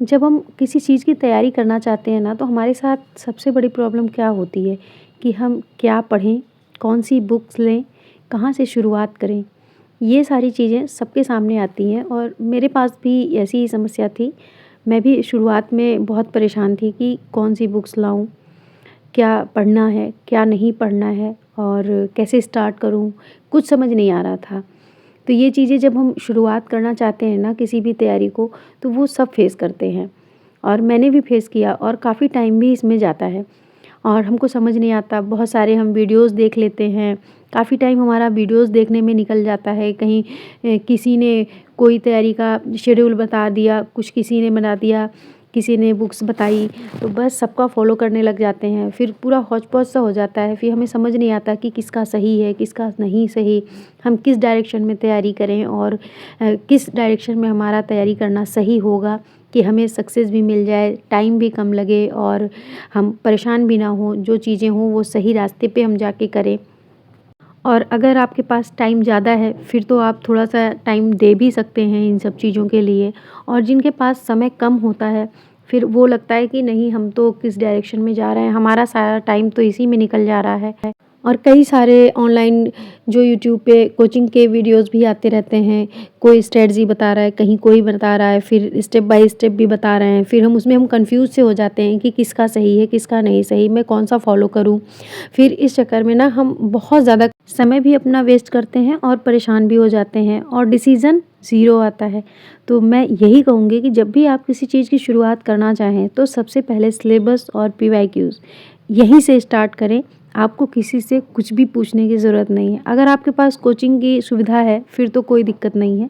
जब हम किसी चीज़ की तैयारी करना चाहते हैं ना, तो हमारे साथ सबसे बड़ी प्रॉब्लम क्या होती है कि हम क्या पढ़ें, कौन-सी बुक्स लें, कहाँ से शुरुआत करें? ये सारी चीज़ें सबके सामने आती हैं और मेरे पास भी ऐसी ही समस्या थी। मैं भी शुरुआत में बहुत परेशान थी कि कौन-सी बुक्स लाऊँ, क्या पढ़ना है, क्या नहीं पढ़ना है और कैसे स्टार्ट करूँ? कुछ समझ नहीं आ रहा था। तो ये चीज़ें जब हम शुरुआत करना चाहते हैं ना किसी भी तैयारी को, तो वो सब फेस करते हैं और मैंने भी फेस किया और काफ़ी टाइम भी इसमें जाता है और हमको समझ नहीं आता। बहुत सारे हम वीडियोज़ देख लेते हैं, काफ़ी टाइम हमारा वीडियोज़ देखने में निकल जाता है। कहीं किसी ने कोई तैयारी का शेड्यूल बता दिया, कुछ किसी ने बना दिया, किसी ने बुक्स बताई, तो बस सबका फ़ॉलो करने लग जाते हैं। फिर पूरा हौच-पौच सा हो जाता है, फिर हमें समझ नहीं आता कि किसका सही है, किसका नहीं सही। हम किस डायरेक्शन में तैयारी करें और किस डायरेक्शन में हमारा तैयारी करना सही होगा कि हमें सक्सेस भी मिल जाए, टाइम भी कम लगे और हम परेशान भी ना हों, जो चीज़ें हों वो सही रास्ते पे हम जाके करें। और अगर आपके पास टाइम ज़्यादा है, फिर तो आप थोड़ा-सा टाइम दे भी सकते हैं इन सब चीज़ों के लिए और जिनके पास समय कम होता है, फिर वो लगता है कि नहीं हम तो किस डायरेक्शन में जा रहे हैं, हमारा सारा टाइम तो इसी में निकल जा रहा है। और कई सारे ऑनलाइन जो यूट्यूब पे कोचिंग के वीडियोज़ भी आते रहते हैं, कोई स्ट्रैटेजी बता रहा है, कहीं कोई बता रहा है, फिर स्टेप बाय स्टेप भी बता रहे हैं, फिर हम कन्फ्यूज़ से हो जाते हैं कि किसका सही है, किसका नहीं सही, मैं कौन-सा फ़ॉलो करूँ। फिर इस चक्कर में ना हम बहुत ज़्यादा समय भी अपना वेस्ट करते हैं और परेशान भी हो जाते हैं और डिसीज़न ज़ीरो आता है। तो मैं यही कहूँगी कि जब भी आप किसी चीज़ की शुरुआत करना चाहें, तो सबसे पहले सिलेबस और पीवाईक्यूज़ यहीं से स्टार्ट करें। आपको किसी से कुछ भी पूछने की ज़रूरत नहीं है। अगर आपके पास कोचिंग की सुविधा है, फिर तो कोई दिक्कत नहीं है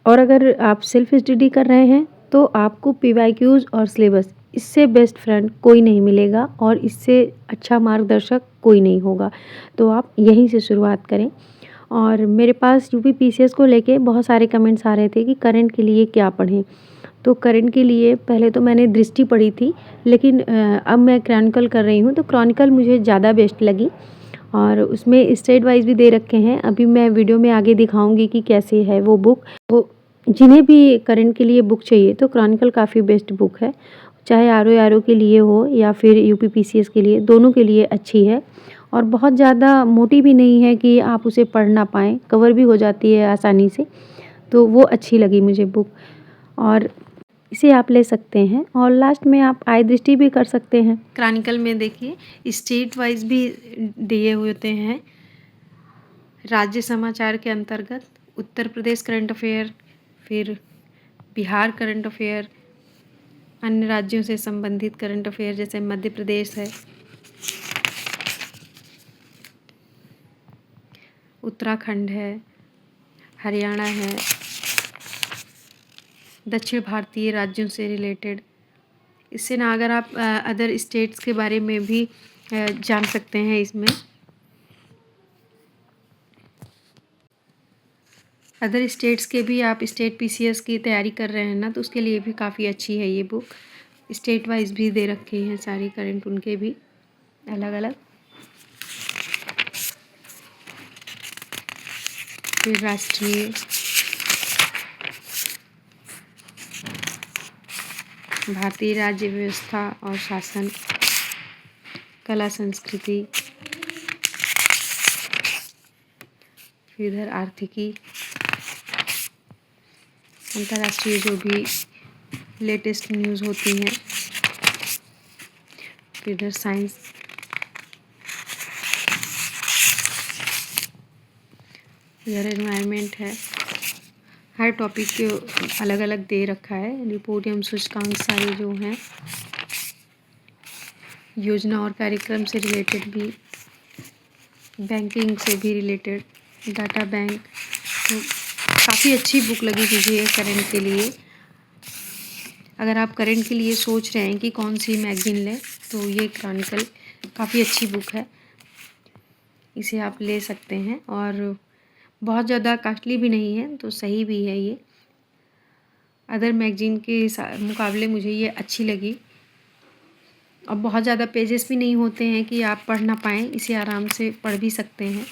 और अगर आप सेल्फ स्टडी कर रहे हैं, तो आपको पीवाईक्यूज़ और सिलेबस इससे बेस्ट फ्रेंड कोई नहीं मिलेगा और इससे अच्छा मार्गदर्शक कोई नहीं होगा। तो आप यहीं से शुरुआत करें और मेरे पास यूपीपीसीएस को लेके बहुत सारे कमेंट्स आ रहे थे कि करंट के लिए क्या पढ़ें? तो करंट के लिए पहले तो मैंने दृष्टि पढ़ी थी, लेकिन अब मैं क्रॉनिकल कर रही हूँ, तो क्रॉनिकल मुझे ज़्यादा बेस्ट लगी और उसमें स्टेट वाइज़ भी दे रखे हैं। अभी मैं वीडियो में आगे दिखाऊँगी कि कैसे है वो बुक। वो जिन्हें भी करंट के लिए बुक चाहिए, तो क्रॉनिकल काफ़ी बेस्ट बुक है। चाहे आरओ के लिए हो या फिर यूपीपीसीएस के लिए, दोनों के लिए अच्छी है और बहुत ज़्यादा मोटी भी नहीं है कि आप उसे पढ़ ना पाएँ, कवर भी हो जाती है आसानी से। तो वो अच्छी लगी मुझे बुक और इसे आप ले सकते हैं और लास्ट में आप आय दृष्टि भी कर सकते हैं। क्रॉनिकल में देखिए स्टेट वाइज़ भी दिए हुए होते हैं। राज्य समाचार के अंतर्गत उत्तर प्रदेश करंट अफेयर, फिर बिहार करंट अफेयर, अन्य राज्यों से संबंधित करंट अफेयर जैसे मध्य प्रदेश है, उत्तराखंड है, हरियाणा है, दक्षिण भारतीय राज्यों से रिलेटेड। इससे ना अगर आप अदर स्टेट्स के बारे में भी जान सकते हैं इसमें। अदर स्टेट्स के भी आप स्टेट पीसीएस की तैयारी कर रहे हैं ना, तो उसके लिए भी काफ़ी अच्छी है ये बुक। स्टेट वाइज़ भी दे रखे हैं सारी करंट उनके भी अलग-अलग। फिर राष्ट्रीय, भारतीय राज्य व्यवस्था और शासन, कला संस्कृति, फिर इधर आर्थिकी, अंतर्राष्ट्रीय जो भी लेटेस्ट न्यूज़ होती हैं, फिर इधर साइंस, इधर एनवायरनमेंट है। हर टॉपिक के अलग अलग दे रखा है। रिपोर्ट एवं सूचकांक सारे जो हैं, योजना और कार्यक्रम से रिलेटेड भी, बैंकिंग से भी रिलेटेड, डाटा बैंक। तो काफ़ी अच्छी बुक लगी मुझे ये करंट के लिए। अगर आप करंट के लिए सोच रहे हैं कि कौन सी मैगज़ीन लें, तो ये क्रॉनिकल काफ़ी अच्छी बुक है, इसे आप ले सकते हैं और बहुत ज़्यादा कॉस्टली भी नहीं है, तो सही भी है ये। अदर मैगज़ीन के मुकाबले मुझे ये अच्छी लगी और बहुत ज़्यादा पेजेस भी नहीं होते हैं कि आप पढ़ ना पाएँ, इसे आराम से पढ़ भी सकते हैं।